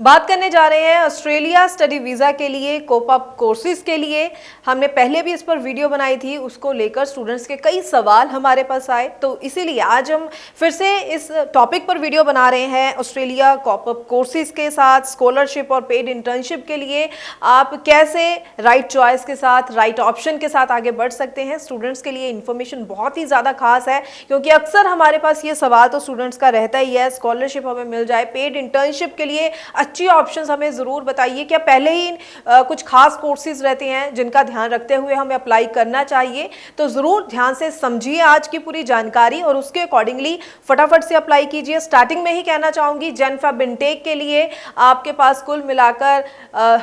बात करने जा रहे हैं ऑस्ट्रेलिया स्टडी वीज़ा के लिए, कोपअप कोर्सेज के लिए। हमने पहले भी इस पर वीडियो बनाई थी, उसको लेकर स्टूडेंट्स के कई सवाल हमारे पास आए, तो इसीलिए आज हम फिर से इस टॉपिक पर वीडियो बना रहे हैं। ऑस्ट्रेलिया कोपअप कोर्सेज के साथ स्कॉलरशिप और पेड इंटर्नशिप के लिए आप कैसे राइट चॉइस के साथ, राइट ऑप्शन के साथ आगे बढ़ सकते हैं। स्टूडेंट्स के लिए इन्फॉर्मेशन बहुत ही ज़्यादा खास है, क्योंकि अक्सर हमारे पास ये सवाल तो स्टूडेंट्स का रहता ही है, स्कॉलरशिप हमें मिल जाए, पेड इंटर्नशिप के लिए अच्छी ऑप्शंस हमें ज़रूर बताइए। क्या पहले ही कुछ खास कोर्सेज रहते हैं जिनका ध्यान रखते हुए हमें अप्लाई करना चाहिए? तो ज़रूर ध्यान से समझिए आज की पूरी जानकारी और उसके अकॉर्डिंगली फटाफट से अप्लाई कीजिए। स्टार्टिंग में ही कहना चाहूँगी, जन फेब इनटेक के लिए आपके पास कुल मिलाकर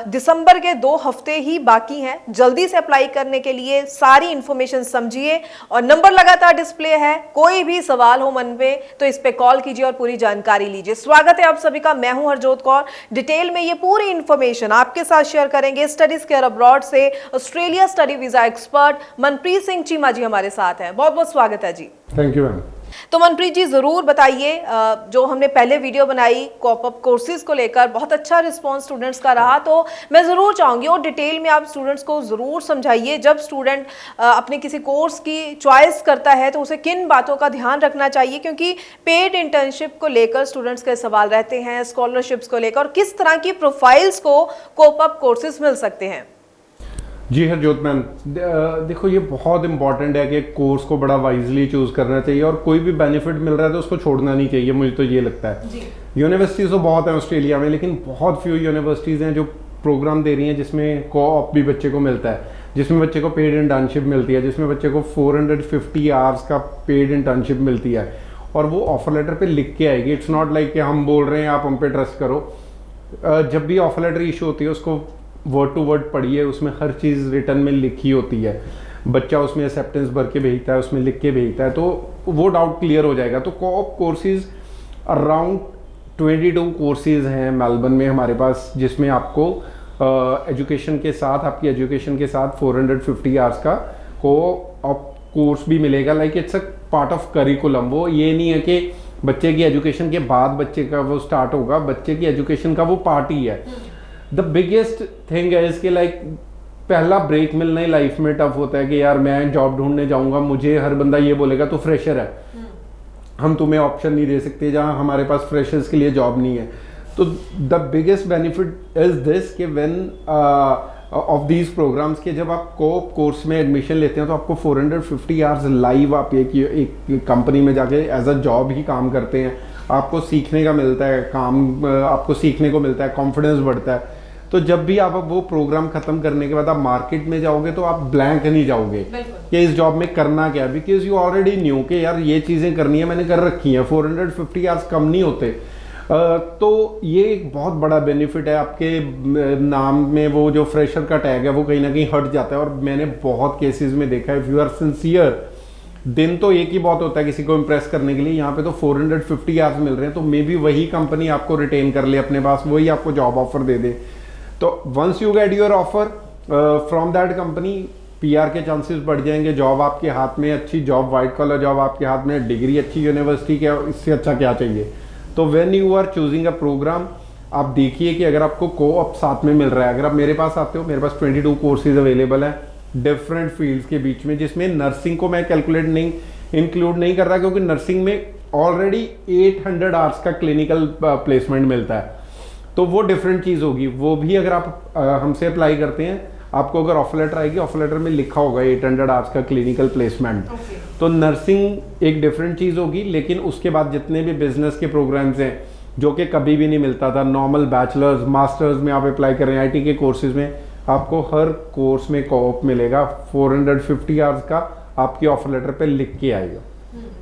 दिसंबर के 2 हफ्ते ही बाकी हैं। जल्दी से अप्लाई करने के लिए सारी इंफॉर्मेशन समझिए और नंबर लगातार डिस्प्ले है, कोई भी सवाल हो मन में तो इस पे कॉल कीजिए और पूरी जानकारी लीजिए। स्वागत है आप सभी का, मैं हूं हरजोत कौर। डिटेल में ये पूरी इंफॉर्मेशन आपके साथ शेयर करेंगे। स्टडीज केयर अब्रॉड से Australia study visa expert Manpreet Singh Cheema ji हमारे साथ हैं। बहुत बहुत स्वागत है जी। Thank you ma'am. तो मनप्रीत जी ज़रूर बताइए, जो हमने पहले वीडियो बनाई कोपअप कोर्सेज को लेकर, बहुत अच्छा रिस्पांस स्टूडेंट्स का रहा, तो मैं ज़रूर चाहूँगी और डिटेल में आप स्टूडेंट्स को ज़रूर समझाइए, जब स्टूडेंट अपने किसी कोर्स की चॉइस करता है तो उसे किन बातों का ध्यान रखना चाहिए, क्योंकि पेड इंटर्नशिप को लेकर स्टूडेंट्स के सवाल रहते हैं, स्कॉलरशिप्स को लेकर, और किस तरह की प्रोफाइल्स को कोपअप कोर्सेज मिल सकते हैं। जी हरजोत मैम, देखो ये बहुत इंपॉर्टेंट है कि कोर्स को बड़ा वाइजली चूज़ करना चाहिए और कोई भी बेनिफिट मिल रहा है तो उसको छोड़ना नहीं चाहिए। मुझे तो ये लगता है। यूनिवर्सिटीज़ तो बहुत हैं ऑस्ट्रेलिया में, लेकिन बहुत फ्यू यूनिवर्सिटीज़ हैं जो प्रोग्राम दे रही हैं जिसमें को-ऑप भी बच्चे को मिलता है, जिसमें बच्चे को पेड इंटर्नशिप मिलती है, जिसमें बच्चे को 450 आवर्स का पेड इंटर्नशिप मिलती है और वो ऑफर लेटर पे लिख के आएगी। इट्स नॉट लाइक कि हम बोल रहे हैं आप हम पे ट्रस्ट करो। जब भी ऑफर लेटर इशू होती है उसको वर्ड टू वर्ड पढ़िए, उसमें हर चीज़ रिटर्न में लिखी होती है। बच्चा उसमें एक्सेप्टेंस भर के भेजता है, उसमें लिख के भेजता है, तो वो डाउट क्लियर हो जाएगा। तो कोऑप कोर्सेज अराउंड 22 कोर्सेज हैं मेलबर्न में हमारे पास, जिसमें आपको एजुकेशन के साथ, आपकी एजुकेशन के साथ 450 आवर्स का कोऑप कोर्स भी मिलेगा। Like it's a part of curriculum. वो ये नहीं है कि बच्चे की एजुकेशन के बाद बच्चे का वो स्टार्ट होगा, बच्चे की एजुकेशन का वो पार्ट ही है। द बिगेस्ट थिंग है इसके, लाइक पहला ब्रेक मिलना ही लाइफ में टफ होता है कि यार मैं जॉब ढूंढने जाऊंगा, मुझे हर बंदा ये बोलेगा तो फ्रेशर है, हम तुम्हें ऑप्शन नहीं दे सकते जहां हमारे पास फ्रेशर्स के लिए जॉब नहीं है। तो the biggest benefit is this कि व्हेन ऑफ दीज प्रोग्राम्स के जब आप कोऑप कोर्स में एडमिशन लेते हैं तो आपको 450 आवर्स लाइव आप एक कंपनी में जाके एज अ जॉब ही काम करते हैं। आपको सीखने का मिलता है, काम आपको सीखने को मिलता है, कॉन्फिडेंस बढ़ता है। तो जब भी आप वो प्रोग्राम खत्म करने के बाद आप मार्केट में जाओगे तो आप ब्लैंक नहीं जाओगे कि इस जॉब में करना क्या, बिकॉज यू ऑलरेडी न्यू कि यार ये चीज़ें करनी है, मैंने कर रखी हैं। 450 आवर्स कम नहीं होते। तो ये एक बहुत बड़ा बेनिफिट है। आपके नाम में वो जो फ्रेशर का टैग है वो कहीं ना कहीं हट जाता है। और मैंने बहुत केसेस में देखा है, इफ यू आर सिंसियर, दिन तो एक ही बहुत होता है किसी को इम्प्रेस करने के लिए, यहाँ पे तो 450 आवर्स मिल रहे हैं, तो मे बी वही कंपनी आपको रिटेन कर ले अपने पास, वही आपको जॉब ऑफर दे दे। तो once you get your offer from that company, PR के चांसेस बढ़ जाएंगे, जॉब आपके हाथ में, अच्छी जॉब, वाइट कॉलर जॉब आपके हाथ में, डिग्री अच्छी यूनिवर्सिटी के, इससे अच्छा क्या चाहिए। तो when you are choosing a programme, आप देखिए कि अगर आपको कोऑप साथ में मिल रहा है। अगर आप मेरे पास आते हो, मेरे पास 22 कोर्सेज अवेलेबल है डिफरेंट फील्ड्स के बीच में, जिसमें नर्सिंग को मैं कैलकुलेट नहीं इंक्लूड नहीं कर रहा, क्योंकि नर्सिंग में ऑलरेडी 800 आवर्स का क्लिनिकल प्लेसमेंट मिलता है। तो वो डिफरेंट चीज़ होगी। वो भी अगर आप हमसे अप्लाई करते हैं, आपको अगर ऑफर लेटर आएगी, ऑफर लेटर में लिखा होगा 800 आवर्स का क्लिनिकल प्लेसमेंट। तो नर्सिंग एक डिफरेंट चीज़ होगी। लेकिन उसके बाद जितने भी बिजनेस के प्रोग्राम्स हैं जो कि कभी भी नहीं मिलता था, नॉर्मल बैचलर्स, मास्टर्स में आप अप्लाई कर रहे हैं, आईटी के कोर्सेज में, आपको हर कोर्स में कोऑप मिलेगा। 450 आवर्स का आपकी ऑफर लेटर पे लिख के आएगा।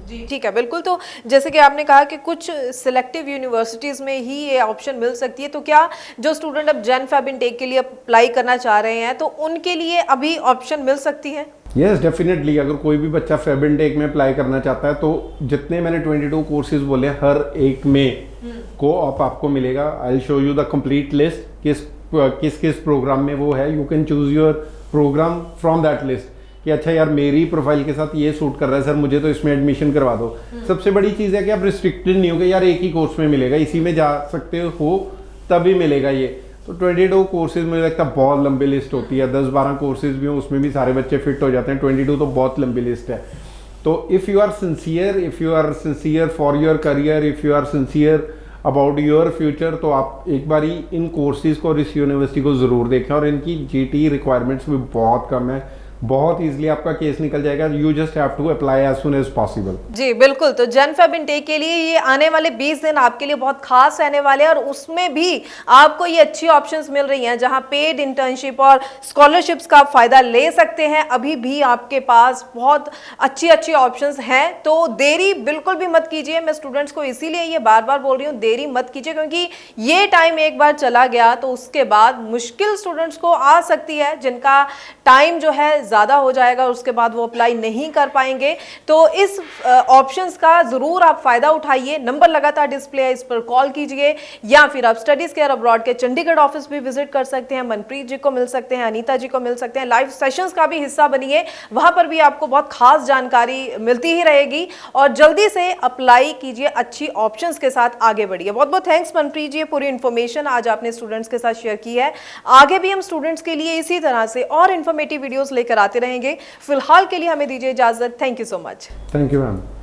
जी ठीक है, बिल्कुल। तो जैसे कि आपने कहा कि कुछ सिलेक्टिव यूनिवर्सिटीज़ में ही ये ऑप्शन मिल सकती है, तो क्या जो स्टूडेंट अब जन फेब इनटेक के लिए अप्लाई करना चाह रहे हैं तो उनके लिए अभी ऑप्शन मिल सकती है? Yes definitely. अगर कोई भी बच्चा फेब इनटेक में अप्लाई करना चाहता है तो जितने मैंने 22 कोर्सेज बोले, हर एक में कोऑप आपको मिलेगा। I will show you the complete list, किस किस प्रोग्राम में वो है। You can choose your programme from that list कि अच्छा यार मेरी प्रोफाइल के साथ ये सूट कर रहा है सर, मुझे तो इसमें एडमिशन करवा दो। सबसे बड़ी चीज़ है कि आप रिस्ट्रिक्टेड नहीं हो गए, यार एक ही कोर्स में मिलेगा, इसी में जा सकते हो, तभी मिलेगा ये। तो 22 कोर्सेज मुझे लगता है बहुत लंबी लिस्ट होती है, 10-12 कोर्सेज भी हों उसमें भी सारे बच्चे फिट हो जाते हैं, 22 तो बहुत लंबी लिस्ट है। तो if you are sincere for your career, if you are sincere about your future, तो आप एक बारी इन कोर्सेज को और इस यूनिवर्सिटी को ज़रूर देखें। और इनकी जीटी रिक्वायरमेंट्स भी बहुत कम है, बहुत इजीली आपका केस निकल जाएगा। You just have to apply as soon as possible. जी बिल्कुल, तो जन फेब इनटेक के लिए ये आने वाले 20 दिन आपके लिए बहुत खास रहने वाले हैं और उसमें भी आपको ये अच्छी ऑप्शंस मिल रही हैं जहां पेड इंटर्नशिप और स्कॉलरशिप्स का आप फायदा ले सकते हैं। अभी भी आपके पास बहुत अच्छी अच्छी ऑप्शंस हैं, तो देरी बिल्कुल भी मत कीजिए। मैं स्टूडेंट्स को इसीलिए ये बार बार बोल रही हूँ, देरी मत कीजिए, क्योंकि ये टाइम एक बार चला गया तो उसके बाद मुश्किल स्टूडेंट्स को आ सकती है, जिनका टाइम जो है ज़्यादा हो जाएगा और उसके बाद वो अप्लाई नहीं कर पाएंगे। तो इस ऑप्शंस का ज़रूर आप फ़ायदा उठाइए। नंबर लगातार डिस्प्ले है, इस पर कॉल कीजिए या फिर आप स्टडीज़ केयर अब्रॉड के चंडीगढ़ ऑफिस भी विजिट कर सकते हैं। मनप्रीत जी को मिल सकते हैं, अनीता जी को मिल सकते हैं। लाइव सेशंस का भी हिस्सा बनिए, वहाँ पर भी आपको बहुत खास जानकारी मिलती ही रहेगी। और जल्दी से अप्लाई कीजिए, अच्छी ऑप्शंस के साथ आगे बढ़िए। बहुत बहुत थैंक्स मनप्रीत जी, पूरी इन्फॉर्मेशन आज आपने स्टूडेंट्स के साथ शेयर की है। आगे भी हम स्टूडेंट्स के लिए इसी तरह से और इन्फॉर्मेटिव वीडियोस लेकर आते रहेंगे। फिलहाल के लिए हमें दीजिए इजाजत। Thank you so much. Thank you ma'am.